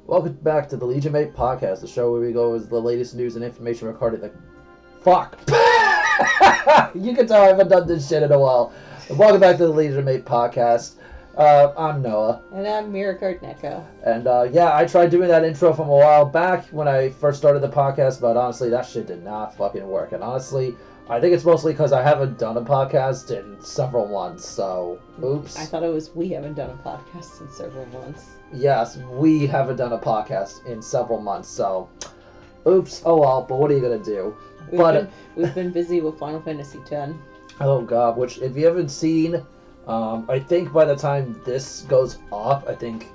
Welcome back to the Legion Mate Podcast, the show where we go over the latest news and information regarding the... Fuck! You can tell I haven't done this shit in a while. Welcome back to the Legion Mate Podcast. I'm Noah. And I'm Neko. And yeah, I tried doing that intro from a while back when I first started the podcast, but honestly, that shit did not fucking work. And honestly, I think it's mostly because I haven't done a podcast in several months, so oops. I thought it was we haven't done a podcast in several months. Yes, we haven't done a podcast in several months, so oops, oh well, but what are you gonna do? We've been busy with Final Fantasy X. Oh god, which if you haven't seen, I think by the time this goes up, I think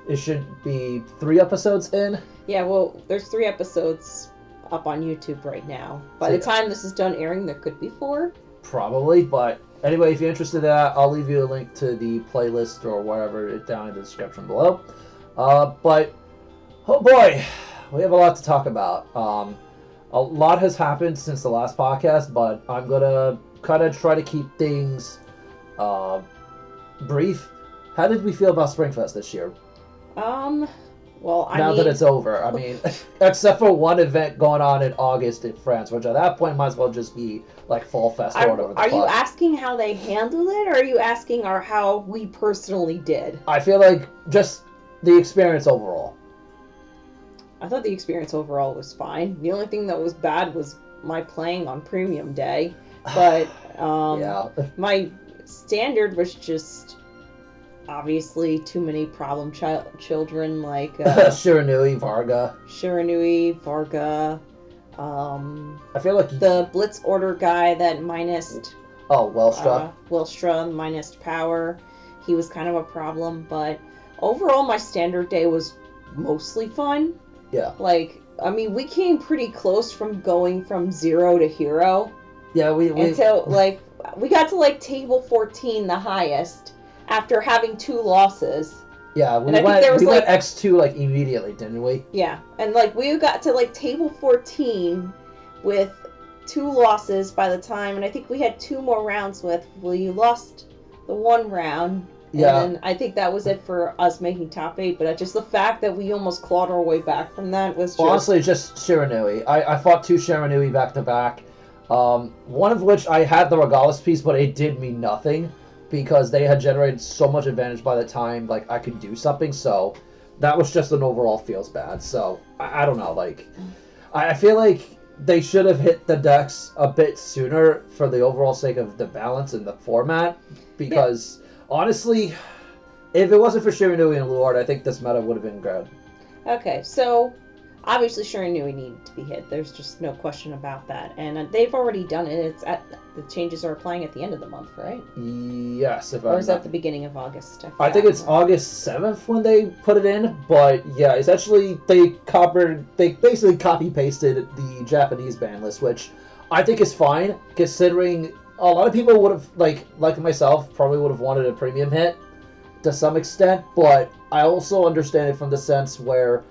it should be 3 episodes in. Yeah, well, there's 3 episodes up on YouTube right now. By the time this is done airing, there could be 4. Probably, but anyway, if you're interested in that, I'll leave you a link to the playlist or whatever down in the description below. But, oh boy, we have a lot to talk about. A lot has happened since the last podcast, but I'm going to kind of try to keep things brief. How did we feel about Springfest this year? Well, now that it's over, I mean, except for one event going on in August in France, which at that point might as well just be like Fall Fest or whatever. Are you asking how they handled it, or are you asking how we personally did? I feel like just the experience overall. I thought the experience overall was fine. The only thing that was bad was my playing on Premium Day, but yeah. My standard was just obviously too many problem children like Shiranui, Varga. I feel like the Blitz Order guy that minused. Oh, Welstra minused power. He was kind of a problem, but overall my standard day was mostly fun. Yeah. Like, I mean, we came pretty close from going from 0 to hero. Yeah, until like we got to like table 14, the highest, after having 2 losses. Yeah, we went X2 like immediately, didn't we? Yeah, and like we got to like table 14 with 2 losses by the time, and I think we had 2 more rounds with. Well, you lost the 1 round. Yeah. And then I think that was it for us making top 8, but just the fact that we almost clawed our way back from that was just... Honestly, just Shiranui. I fought 2 Shiranui back to back. One of which I had the Regalis piece, but it did me nothing because they had generated so much advantage by the time like I could do something, so that was just an overall feels bad. So I don't know, like I feel like they should have hit the decks a bit sooner for the overall sake of the balance in the format, because honestly, if it wasn't for Shiranui and Luard, I think this meta would have been good. Okay, so obviously Shiranui needed to be hit. There's just no question about that. And they've already done it. It's at the changes are applying at the end of the month, right? Yes. Or is that the beginning of August? I think it's August 7th when they put it in. But yeah, essentially they basically copy-pasted the Japanese ban list, which I think is fine, considering a lot of people would have, like myself, probably would have wanted a premium hit to some extent. But I also understand it from the sense where,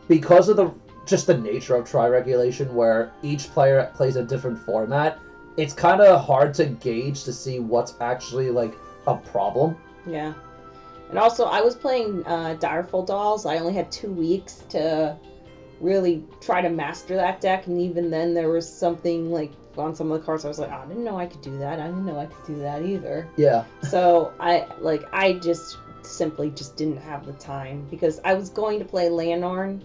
because of the nature of tri-regulation, where each player plays a different format, it's kind of hard to gauge to see what's actually like a problem. Yeah. And also, I was playing Direful Dolls. I only had 2 weeks to really try to master that deck, and even then there was something like on some of the cards I was like, oh, I didn't know I could do that. I didn't know I could do that either. Yeah. So I just simply just didn't have the time, because I was going to play Leonarn,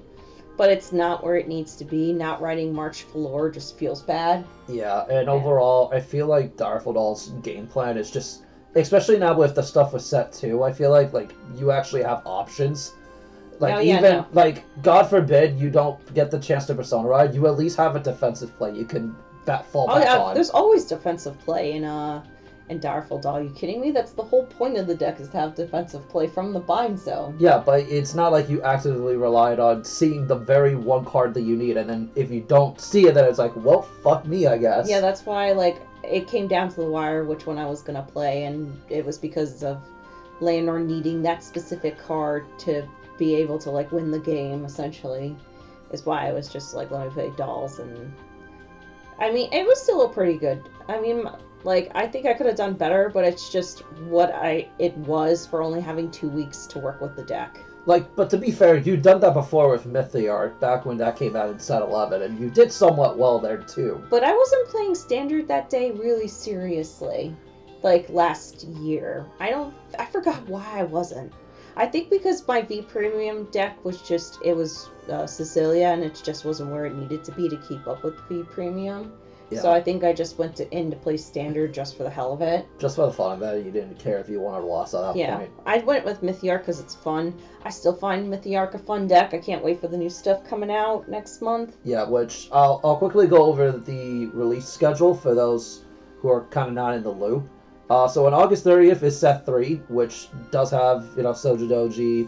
but it's not where it needs to be. Not riding March Floor just feels bad. Yeah, and overall, I feel like Direful Doll's game plan is just, especially now with the stuff with set 2, I feel like you actually have options. Like, God forbid you don't get the chance to Persona Ride, you at least have a defensive play you can fall back on. There's always defensive play in Direful Doll. Are you kidding me? That's the whole point of the deck, is to have defensive play from the bind zone. Yeah, but it's not like you actively relied on seeing the very one card that you need, and then if you don't see it, then it's like, well, fuck me, I guess. Yeah, that's why, it came down to the wire which one I was gonna play, and it was because of Leonor needing that specific card to be able to, win the game, essentially, is why I was just let me play Dolls. And I mean, it was still pretty good. I mean, I think I could have done better, but it's just what it was for only having 2 weeks to work with the deck. but to be fair, you've done that before with Mythiarch, back when that came out in set 11, and you did somewhat well there, too. But I wasn't playing Standard that day really seriously, like last year. I forgot why I wasn't. I think because my V Premium deck was just, it was Cecilia, and it just wasn't where it needed to be to keep up with V Premium. Yeah. So I think I just went in to play Standard just for the hell of it. Just for the fun of it, you didn't care if you won or lost at that point. Yeah, I went with Mythiarch because it's fun. I still find Mythiarch a fun deck. I can't wait for the new stuff coming out next month. Yeah, which I'll quickly go over the release schedule for those who are kind of not in the loop. So on August 30th is Set 3, which does have, Soja Doji,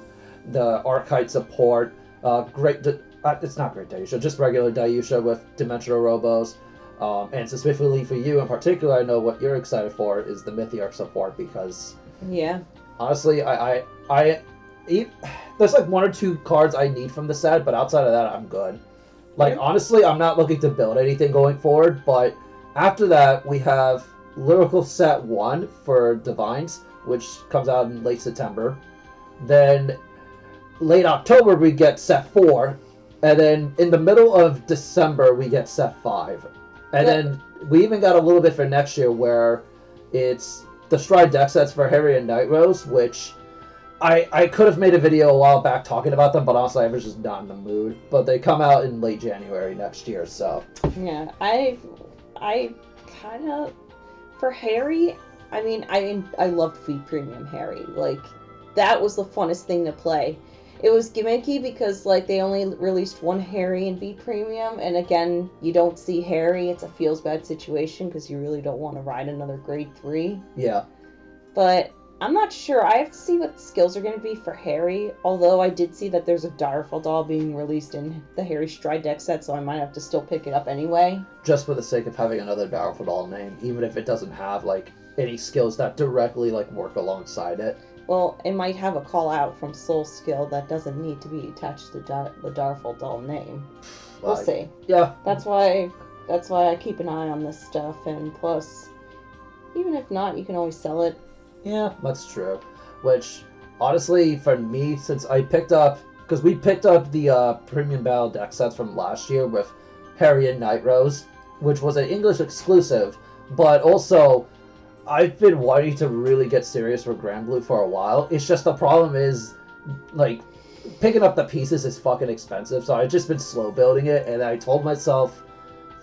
the Archetype support, it's not Great Dayusha, just regular Dayusha with Dimensional Robos. And specifically for you in particular, I know what you're excited for is the Mythiarch support because, yeah, honestly, I there's like one or two cards I need from the set, but outside of that, I'm good. Honestly, I'm not looking to build anything going forward, but after that, we have Lyrical Set 1 for Divines, which comes out in late September. Then late October, we get Set 4, and then in the middle of December, we get Set 5. And then we even got a little bit for next year where it's the Stride deck sets for Harry and Night Rose, which I could have made a video a while back talking about them, but honestly I was just not in the mood. But they come out in late January next year, so. Yeah, I kind of, for Harry, I mean, I loved V Premium Harry. Like, that was the funnest thing to play. It was gimmicky because, they only released one Harry in V Premium, and again, you don't see Harry. It's a feels bad situation because you really don't want to ride another Grade 3. Yeah. But I'm not sure. I have to see what the skills are going to be for Harry, although I did see that there's a Direful Doll being released in the Harry Stride deck set, so I might have to still pick it up anyway. Just for the sake of having another Direful Doll name, even if it doesn't have, any skills that directly, work alongside it. Well, it might have a call-out from Soul Skill that doesn't need to be attached to the Direful Doll name. We'll see. Yeah. That's why I keep an eye on this stuff, and plus, even if not, you can always sell it. Yeah, that's true. Which, honestly, for me, since I picked up... Because we picked up the Premium Battle deck sets from last year with Harry and Night Rose, which was an English exclusive, but also... I've been wanting to really get serious for Grand Blue for a while. It's just the problem is, picking up the pieces is fucking expensive, so I've just been slow building it, and I told myself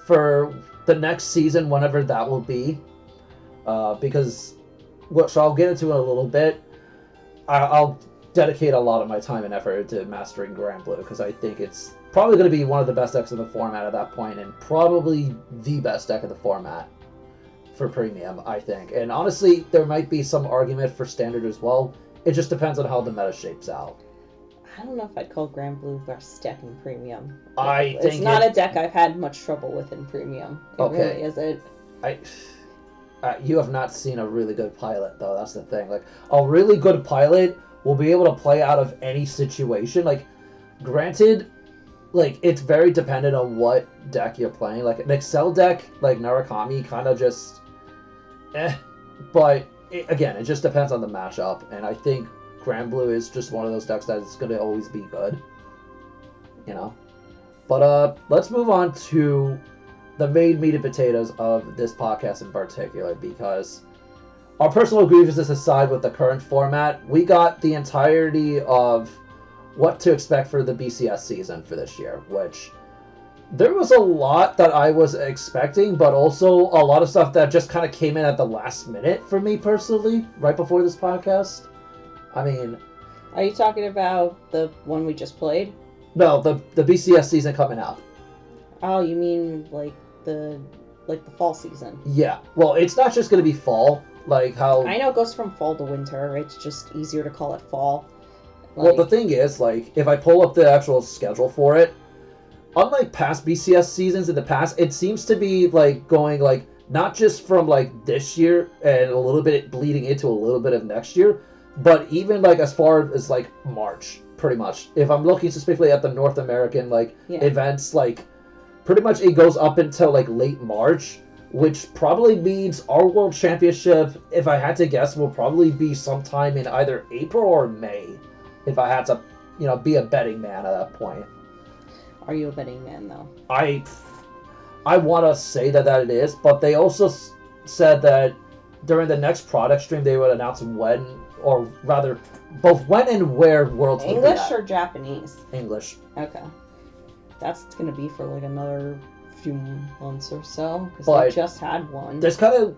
for the next season, whenever that will be, because, which I'll get into in a little bit, I'll dedicate a lot of my time and effort to mastering Grand Blue, because I think it's probably going to be one of the best decks in the format at that point, and probably the best deck in the format. For Premium, I think. And honestly, there might be some argument for Standard as well. It just depends on how the meta shapes out. I don't know if I'd call Grand Blue best deck in Premium. It's not a deck I've had much trouble with in Premium. It really isn't. You have not seen a really good pilot, though. That's the thing. A really good pilot will be able to play out of any situation. Granted... it's very dependent on what deck you're playing. An Excel deck, like Narukami, kind of just... But, again, it just depends on the matchup. And I think Grand Blue is just one of those decks that is going to always be good. But, let's move on to the main meat and potatoes of this podcast in particular. Because our personal grievances aside with the current format, we got the entirety of... what to expect for the BCS season for this year, which there was a lot that I was expecting, but also a lot of stuff that just kind of came in at the last minute for me personally, right before this podcast. I mean... Are you talking about the one we just played? No, the BCS season coming out. Oh, you mean the fall season? Yeah. Well, it's not just going to be fall, how... I know it goes from fall to winter, it's just easier to call it fall. Well, the thing is, if I pull up the actual schedule for it, unlike past BCS seasons in the past, it seems to be, going, not just from, this year and a little bit bleeding into a little bit of next year, but even, as far as, March, pretty much. If I'm looking specifically at the North American, events, pretty much it goes up until, late March, which probably means our World Championship, if I had to guess, will probably be sometime in either April or May. If I had to be a betting man at that point. Are you a betting man, though? I want to say that it is, but they also said that during the next product stream they would announce when, or rather, both when and where Worlds will be English at. or Japanese? English. Okay. That's going to be for like another few months or so, because But they just had one. There's kind of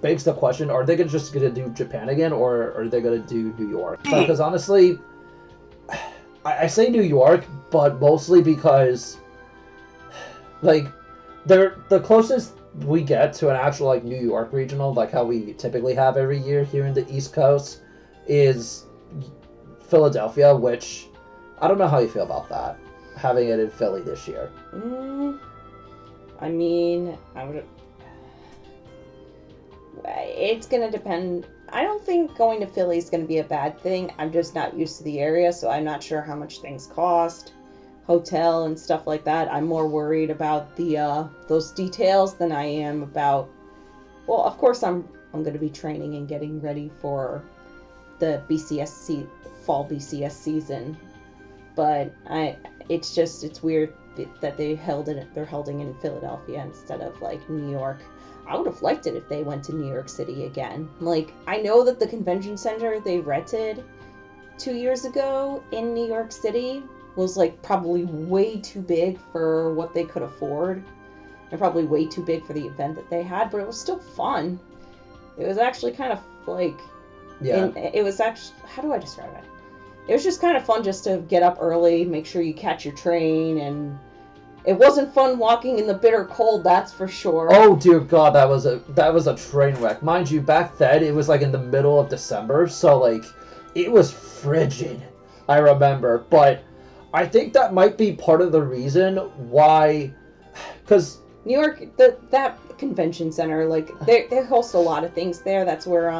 begs the question: are they just gonna do Japan again, or are they gonna do New York? Because honestly, I say New York, but mostly because they're the closest we get to an actual New York regional, like how we typically have every year here in the East Coast, is Philadelphia, which I don't know how you feel about that, having it in Philly this year. I mean, it's gonna depend. I don't think going to Philly is gonna be a bad thing. I'm just not used to the area, so I'm not sure how much things cost, hotel and stuff like that. I'm more worried about those details than I am about. Well, of course I'm gonna be training and getting ready for the fall BCS season, but it's weird that they're holding in Philadelphia instead of New York. I would have liked it if they went to New York City again. I know that the convention center they rented 2 years ago in New York City was probably way too big for what they could afford, and probably way too big for the event that they had, but it was still fun. It was actually kind of it was actually, how do I describe it? It was just kind of fun just to get up early, make sure you catch your train, and it wasn't fun walking in the bitter cold, that's for sure. Oh dear God, that was a train wreck. Mind you, back then it was in the middle of December, so it was frigid. I remember, but I think that might be part of the reason why, because New York, that convention center, they host a lot of things there. That's where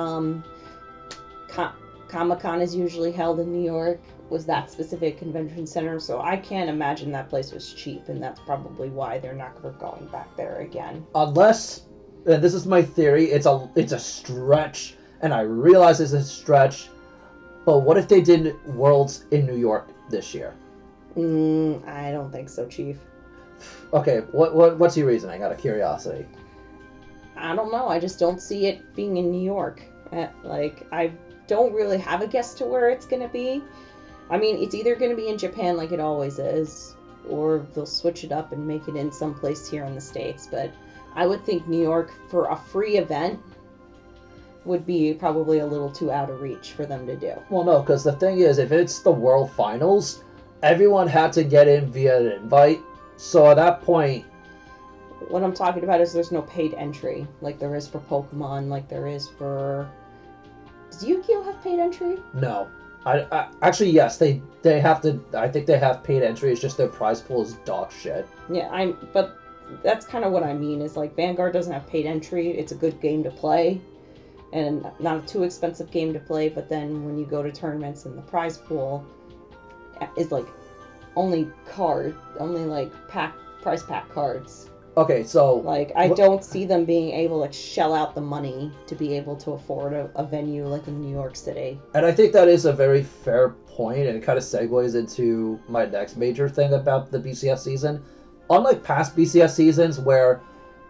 Comic-Con is usually held in New York, was that specific convention center, so I can't imagine that place was cheap, and that's probably why they're not going back there again. Unless, and this is my theory, it's a stretch, and I realize it's a stretch, but what if they did Worlds in New York this year? I don't think so, Chief. Okay, what's your reasoning, out of curiosity? I don't know, I just don't see it being in New York. I don't really have a guess to where it's gonna be. I mean, it's either going to be in Japan like it always is, or they'll switch it up and make it in some place here in the States. But I would think New York, for a free event, would be probably a little too out of reach for them to do. Well, no, because the thing is, if it's the World Finals, everyone had to get in via an invite. So at that point... What I'm talking about is there's no paid entry, like there is for Pokemon, like there is for... Does Yu-Gi-Oh! Have paid entry? No. I actually, yes, they have to. I think they have paid entry. It's just their prize pool is dog shit. Yeah, but that's kind of what I mean. Is Vanguard doesn't have paid entry. It's a good game to play, and not a too expensive game to play. But then when you go to tournaments and the prize pool is only prize pack cards. Okay, so... I don't see them being able to shell out the money to be able to afford a venue in New York City. And I think that is a very fair point, and it kind of segues into my next major thing about the BCS season. Unlike past BCS seasons where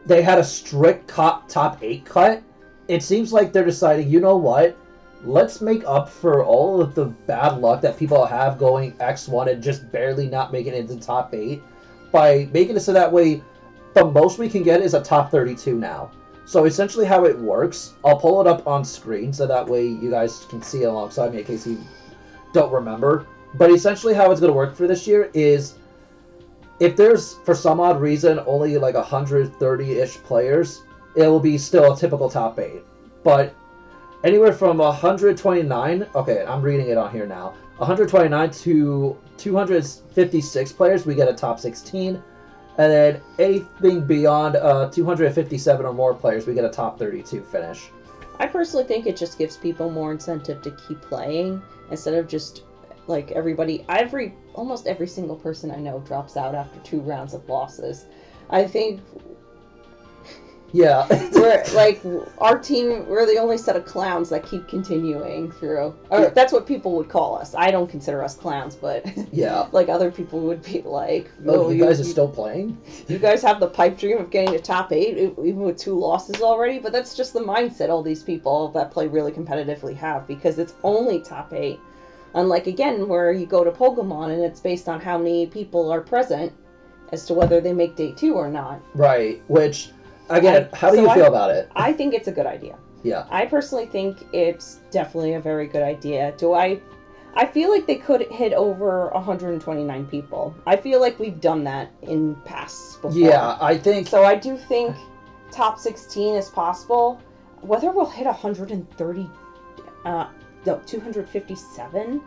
they had a strict top 8 cut, it seems like they're deciding, you know what? Let's make up for all of the bad luck that people have going X1 and just barely not making it into the top 8 by making it so that way... The most we can get is a top 32 now. So essentially how it works, I'll pull it up on screen so that way you guys can see alongside me in case you don't remember. But essentially how it's going to work for this year is if there's, for some odd reason, only 130-ish players, it will be still a typical top 8. But anywhere from 129, okay, I'm reading it on here now, 129 to 256 players, we get a top 16. And then anything beyond 257 or more players, we get a top 32 finish. I personally think it just gives people more incentive to keep playing instead of just everybody. Almost every single person I know drops out after 2 rounds of losses. I think Yeah. We're like our team. We're the only set of clowns that keep continuing through. Or that's what people would call us. I don't consider us clowns, but Yeah. like other people would be like, Oh, you guys are still playing? You guys have the pipe dream of getting to top 8, even with 2 losses already. But that's just the mindset all these people that play really competitively have, because it's only top 8. Unlike again, where you go to Pokemon and it's based on how many people are present as to whether they make day 2 or not. Right. Which. Again, how do you feel about it? I think it's a good idea. Yeah. I personally think it's definitely a very good idea. I feel like they could hit over 129 people. I feel like we've done that in past before. Yeah, I think... So I do think top 16 is possible. Whether we'll hit 257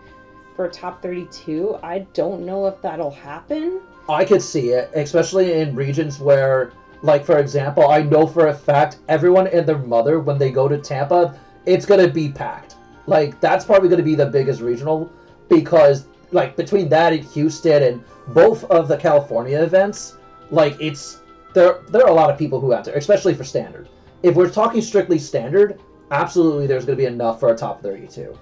for a top 32, I don't know if that'll happen. I could see it, especially in regions where... Like, for example, I know for a fact everyone and their mother, when they go to Tampa, it's going to be packed. Like, that's probably going to be the biggest regional, because, like, between that and Houston and both of the California events, like, there are a lot of people who enter, especially for Standard. If we're talking strictly Standard, absolutely there's going to be enough for a top 32.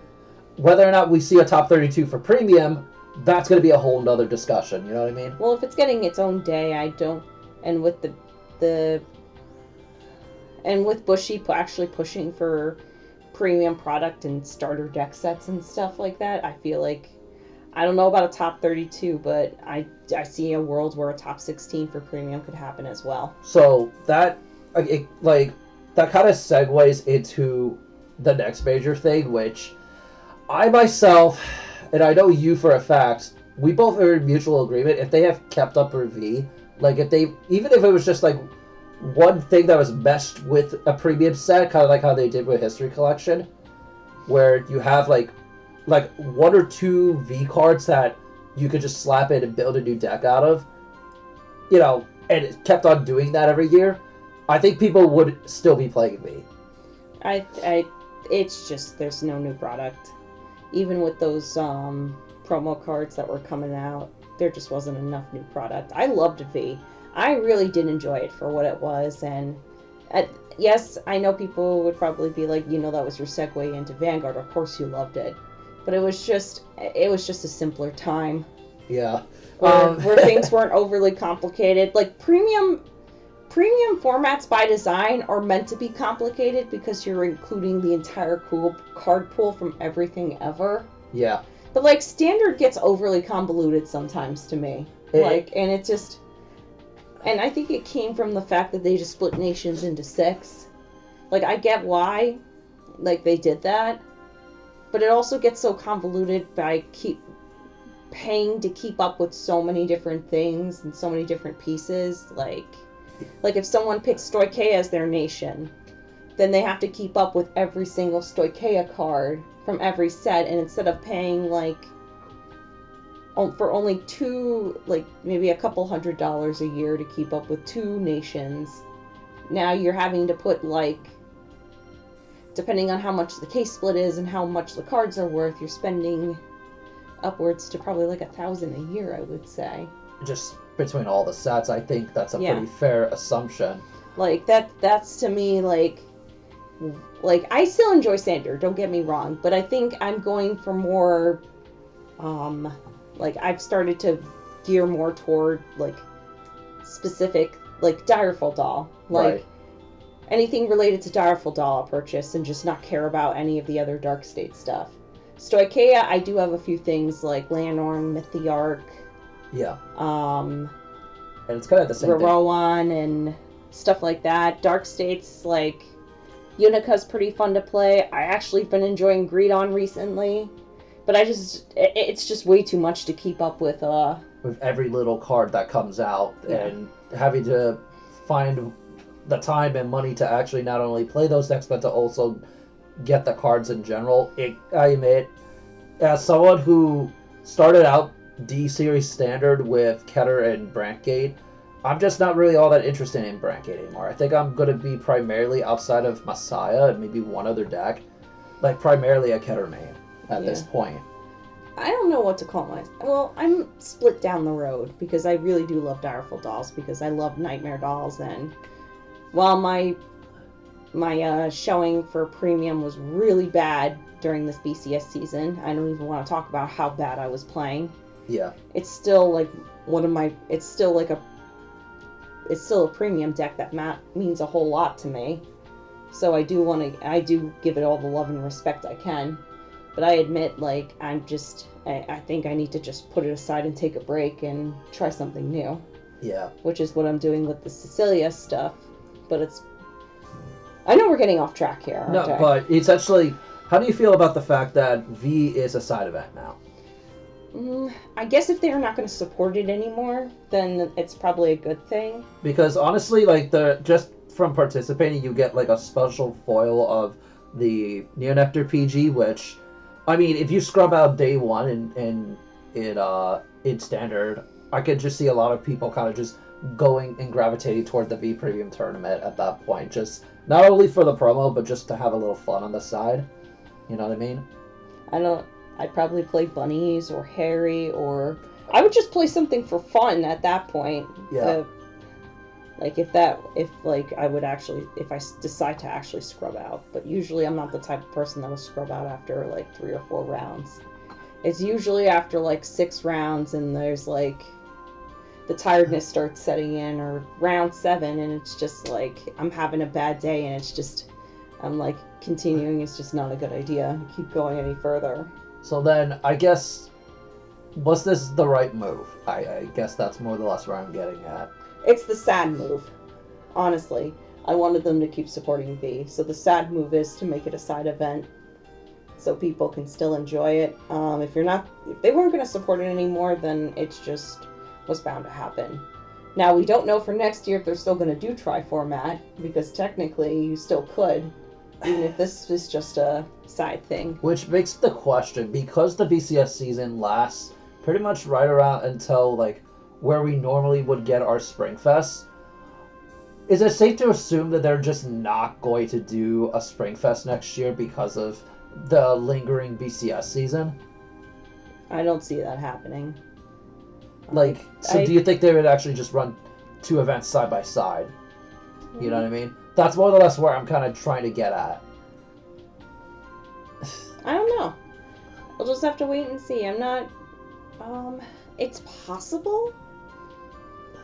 Whether or not we see a top 32 for Premium, that's going to be a whole nother discussion, you know what I mean? Well, if it's getting its own day, I don't... And with with Bushy actually pushing for premium product and starter deck sets and stuff like that, I feel like, I don't know about a top 32, but I see a world where a top 16 for premium could happen as well. So that kind of segues into the next major thing, which I myself, and I know you for a fact, we both are in mutual agreement. If they have kept up with V, like even if it was just like one thing that was meshed with a premium set, kind of like how they did with History Collection, where you have like 1 or 2 V cards that you could just slap in and build a new deck out of, you know, and it kept on doing that every year, I think people would still be playing V. It's just, there's no new product. Even with those promo cards that were coming out, there just wasn't enough new product. I loved V. I really did enjoy it for what it was, and yes, I know people would probably be like, you know, that was your segue into Vanguard. Of course you loved it, but it was just a simpler time. Yeah, where things weren't overly complicated. Like premium formats by design are meant to be complicated because you're including the entire cool card pool from everything ever. Yeah. But like Standard gets overly convoluted sometimes to me. And it just, and I think it came from the fact that they just split nations into 6. Like I get why, like they did that, but it also gets so convoluted by paying to keep up with so many different things and so many different pieces. Like if someone picks Stoicheia as their nation, then they have to keep up with every single Stoicheia card from every set, and instead of paying like for only 2, like maybe a couple $100 a year to keep up with 2 nations, now you're having to put, like, depending on how much the case split is and how much the cards are worth, you're spending upwards to probably like $1,000 a year, I would say. Just between all the sets, I think that's a pretty fair assumption. Like that's to me like I still enjoy Standard, don't get me wrong, but I think I'm going for more like I've started to gear more toward like specific, like Direful Doll, like anything related to Direful Doll I'll purchase and just not care about any of the other Dark State stuff. Stoicheia, I do have a few things like Lannorn, Mythiarch, and it's kind of the same Rowan and stuff like that. Dark States, like Unica's pretty fun to play. I actually been enjoying Greedon recently, but it's just way too much to keep up with every little card that comes out, and having to find the time and money to actually not only play those decks but to also get the cards in general. I admit, as someone who started out D Series Standard with Keter and Brantgate, I'm just not really all that interested in Brantgate anymore. I think I'm going to be primarily, outside of Messiah and maybe one other deck, like primarily a Keter main at this point. I don't know what to call myself. Well, I'm split down the road because I really do love Direful Dolls because I love Nightmare Dolls, and while my showing for premium was really bad during this BCS season, I don't even want to talk about how bad I was playing. Yeah. It's still like it's still a premium deck that means a whole lot to me. So I do give it all the love and respect I can. But I admit, like, I think I need to just put it aside and take a break and try something new. Yeah. Which is what I'm doing with the Cecilia stuff. But I know we're getting off track here, aren't I? No, but it's actually, how do you feel about the fact that V is a side event now? I guess if they're not going to support it anymore, then it's probably a good thing. Because honestly, like, just from participating, you get like a special foil of the Neonectar PG, which, I mean, if you scrub out day one in standard, I could just see a lot of people kind of just going and gravitating toward the V Premium tournament at that point, just not only for the promo, but just to have a little fun on the side. You know what I mean? I'd probably play bunnies or Harry, or I would just play something for fun at that point. Yeah. If I decide to actually scrub out. But usually I'm not the type of person that will scrub out after like 3 or 4 rounds. It's usually after like 6 rounds and there's like the tiredness starts setting in, or round 7 and it's just like I'm having a bad day and it's just, I'm like, continuing is just not a good idea. Keep going any further. So then, I guess, was this the right move? I guess that's more or less where I'm getting at. It's the sad move, honestly. I wanted them to keep supporting V, so the sad move is to make it a side event, so people can still enjoy it. If they weren't going to support it anymore, then it's just was bound to happen. Now we don't know for next year if they're still going to do tri-format, because technically you still could, even if this is just a side thing. Which makes the question, because the BCS season lasts pretty much right around until like where we normally would get our Spring Fest, is it safe to assume that they're just not going to do a Spring Fest next year because of the lingering BCS season? I don't see that happening. Like, do you think they would actually just run 2 events side by side? You know what I mean? That's more or less where I'm kind of trying to get at. I don't know. We'll just have to wait and see. I'm not... it's possible.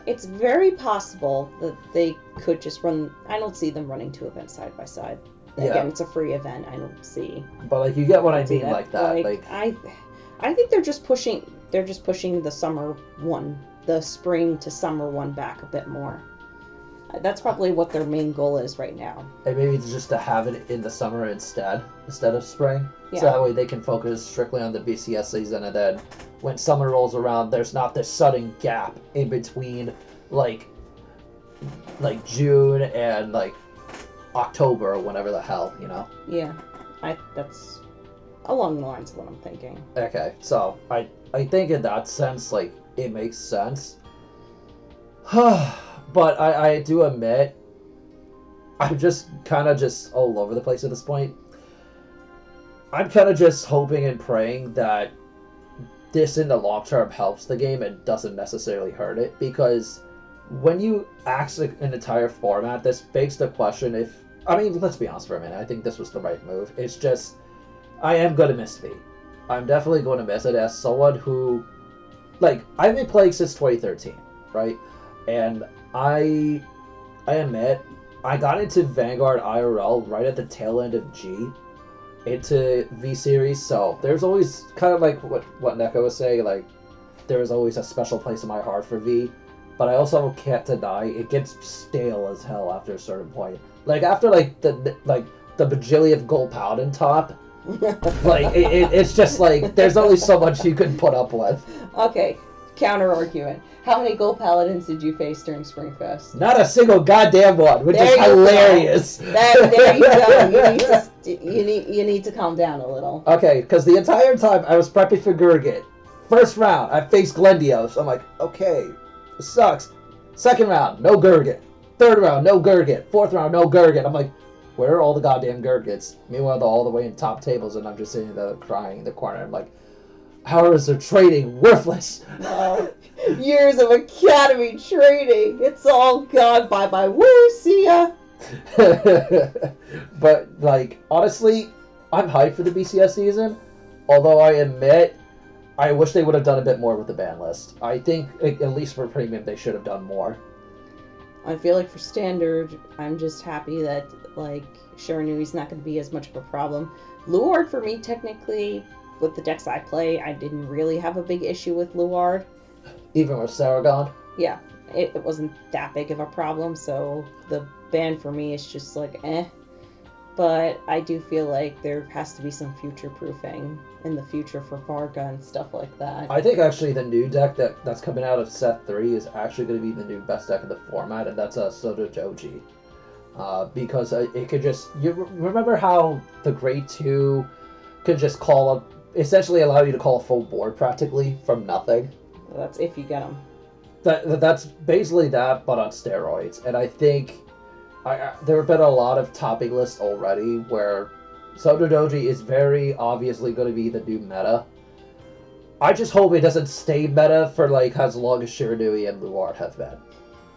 It's very possible that they could just run... I don't see them running 2 events side by side. Yeah. Again, it's a free event. I don't see... But, like, you get what I mean like that. Like, I think they're just pushing the summer one, the spring to summer one back a bit more. That's probably what their main goal is right now. And maybe it's just to have it in the summer instead of spring. Yeah. So that way they can focus strictly on the BCS season, and then when summer rolls around, there's not this sudden gap in between like June and like October or whenever the hell, you know? Yeah. That's along the lines of what I'm thinking. Okay, so I think in that sense, like, it makes sense. But I do admit, I'm just kind of just all over the place at this point. I'm kind of just hoping and praying that this in the long term helps the game and doesn't necessarily hurt it, because when you axe an entire format, this begs the question if... I mean, let's be honest for a minute, I think this was the right move. It's just, I am going to miss V. I'm definitely going to miss it as someone who... Like, I've been playing since 2013, right? And I admit, I got into Vanguard IRL right at the tail end of G into V Series, so there's always kind of like what Neko was saying, like, there is always a special place in my heart for V, but I also can't deny it gets stale as hell after a certain point. Like, after the bajillion gold paladin top, like, it's just like, there's only so much you can put up with. Okay, counter argument. How many gold paladins did you face during Springfest? Not a single goddamn one, which is hilarious. There you go. You need to calm down a little. Okay, because the entire time I was prepping for Gurgit. First round, I faced Glendios. I'm like, okay, this sucks. Second round, no Gurgit. Third round, no Gurgit. Fourth round, no Gurgit. I'm like, where are all the goddamn Gurgits? Meanwhile, they're all the way in top tables, and I'm just sitting there crying in the corner. I'm like, hours of trading, worthless. Years of academy trading, it's all gone. Bye-bye. Woo, see ya. But, like, honestly, I'm hyped for the BCS season. Although I admit, I wish they would have done a bit more with the ban list. I think, at least for premium, they should have done more. I feel like for standard, I'm just happy that, like, Shiranui's not going to be as much of a problem. Luard, for me, technically, with the decks I play, I didn't really have a big issue with Luard. Even with Saragon? Yeah, it wasn't that big of a problem, so the ban for me is just like, eh. But I do feel like there has to be some future-proofing in the future for Varga and stuff like that. I think actually the new deck that's coming out of set 3 is actually going to be the new best deck in the format, and that's Soto Doji. Because it could just... You remember how the Grade 2 could just essentially allow you to call a full board practically from nothing? That's if you get them. That's basically that, but on steroids. And I think there have been a lot of topping lists already where Soto Doji is very obviously going to be the new meta. I just hope it doesn't stay meta for like as long as Shiranui and Luard have been.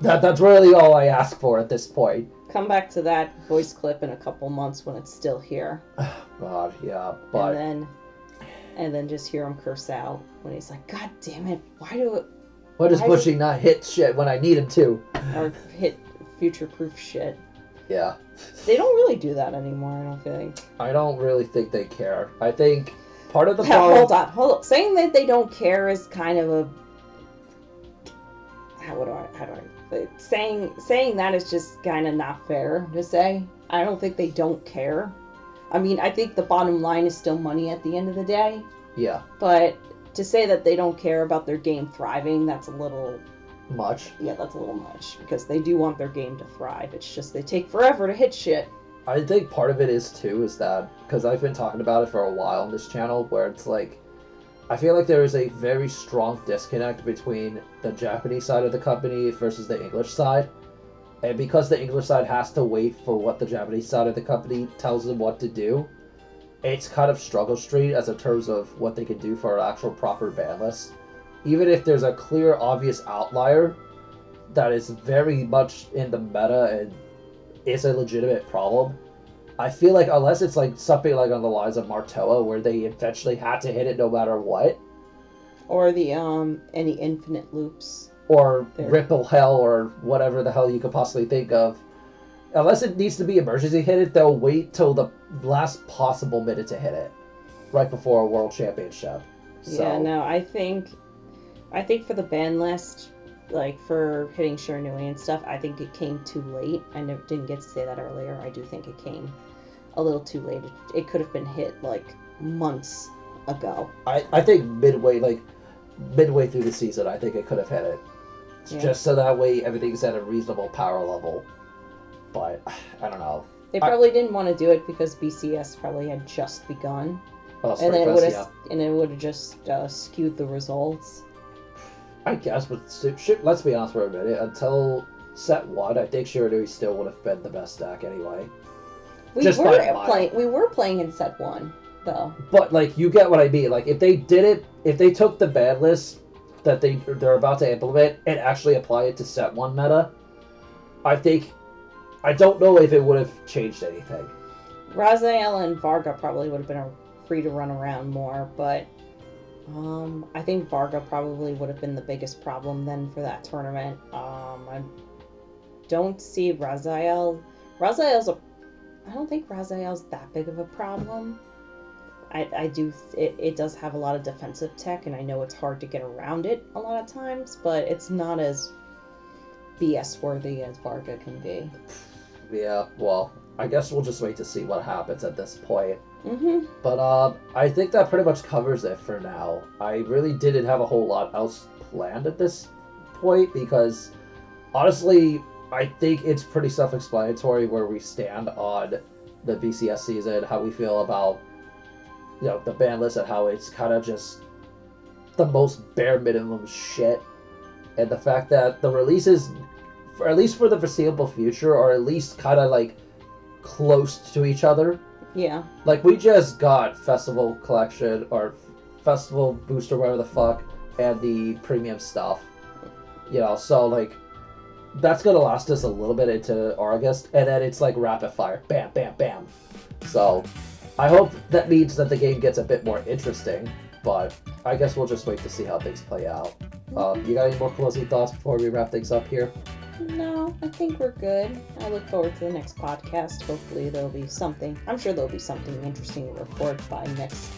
That's really all I ask for at this point. Come back to that voice clip in a couple months when it's still here. God, yeah, but... And then just hear him curse out when he's like, God damn it, why does Bushy not hit shit when I need him to? Or hit future-proof shit. Yeah. They don't really do that anymore, I don't think. I don't really think they care. I think part of the problem... Hold on. Saying that they don't care is kind of a... How do I... Saying that is just kind of not fair to say. I don't think they don't care. I mean, I think the bottom line is still money at the end of the day. Yeah. But to say that they don't care about their game thriving, that's a little... Much? Yeah, that's a little much. Because they do want their game to thrive. It's just they take forever to hit shit. I think part of it is, too, is that... Because I've been talking about it for a while on this channel, where it's like... I feel like there is a very strong disconnect between the Japanese side of the company versus the English side. And because the English side has to wait for what the Japanese side of the company tells them what to do, it's kind of struggle street as in terms of what they can do for an actual proper ban list. Even if there's a clear, obvious outlier that is very much in the meta and is a legitimate problem, I feel like unless it's like something like on the lines of Martoa, where they eventually had to hit it no matter what, or the any infinite loops, or Ripple Hell, or whatever the hell you could possibly think of. Unless it needs to be emergency hit it, they'll wait till the last possible minute to hit it, right before a World Championship. So, yeah, no, I think for the ban list, like for hitting Shiranui and stuff, I think it came too late. I didn't get to say that earlier. I do think it came a little too late. It could have been hit like months ago. I think midway through the season, I think it could have hit it. Yeah. Just so that way everything's at a reasonable power level. But I don't know. They probably didn't want to do it because BCS probably had just begun, and then it would have just skewed the results. I guess, but let's be honest for a minute. Until set 1, I think Shiranui still would have been the best deck anyway. We were playing in set 1, though. But like, you get what I mean. Like, if they took the ban list that they're about to implement and actually apply it to set 1 meta, I don't know if it would have changed anything. Raziel and Varga probably would have been free to run around more, but I think Varga probably would have been the biggest problem then for that tournament. I don't see Raziel. I don't think Raziel's that big of a problem. It does have a lot of defensive tech, and I know it's hard to get around it a lot of times, but it's not as BS worthy as Varga can be. Yeah, well, I guess we'll just wait to see what happens at this point. Mm-hmm. But I think that pretty much covers it for now. I really didn't have a whole lot else planned at this point because, honestly, I think it's pretty self-explanatory where we stand on the BCS season, how we feel about, the ban list, and how it's kind of just the most bare minimum shit. And the fact that the releases, at least for the foreseeable future, are at least kind of like close to each other. Yeah. Like, we just got Festival Collection, or Festival Booster, whatever the fuck, and the premium stuff. So, like, that's gonna last us a little bit into August, and then it's like rapid fire, bam, bam, bam. So I hope that means that the game gets a bit more interesting, but I guess we'll just wait to see how things play out. You got any more closing thoughts before we wrap things up here? No, I think we're good. I look forward to the next podcast. Hopefully there'll be something. I'm sure there'll be something interesting to report by next.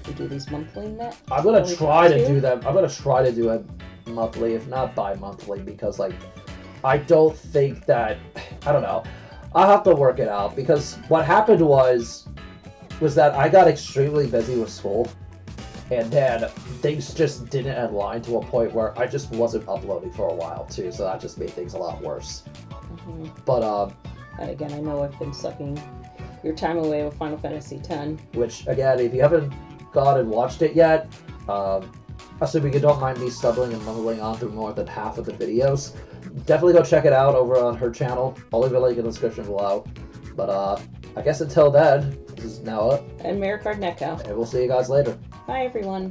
We do these monthly net. I'm gonna try to do them. I'm gonna try to do it monthly, if not bi-monthly, because like I don't think that I don't know. I'll have to work it out because what happened was that I got extremely busy with school, and then things just didn't align to a point where I just wasn't uploading for a while too, so that just made things a lot worse. Mm-hmm. But again, I know I've been sucking your time away with Final Fantasy X. Which again, if you haven't gone and watched it yet, assuming you don't mind me stumbling and mumbling on through more than half of the videos, definitely go check it out over on her channel. I'll leave a link in the description below. But I guess until then, this is Noah. And Neko. And we'll see you guys later. Bye, everyone.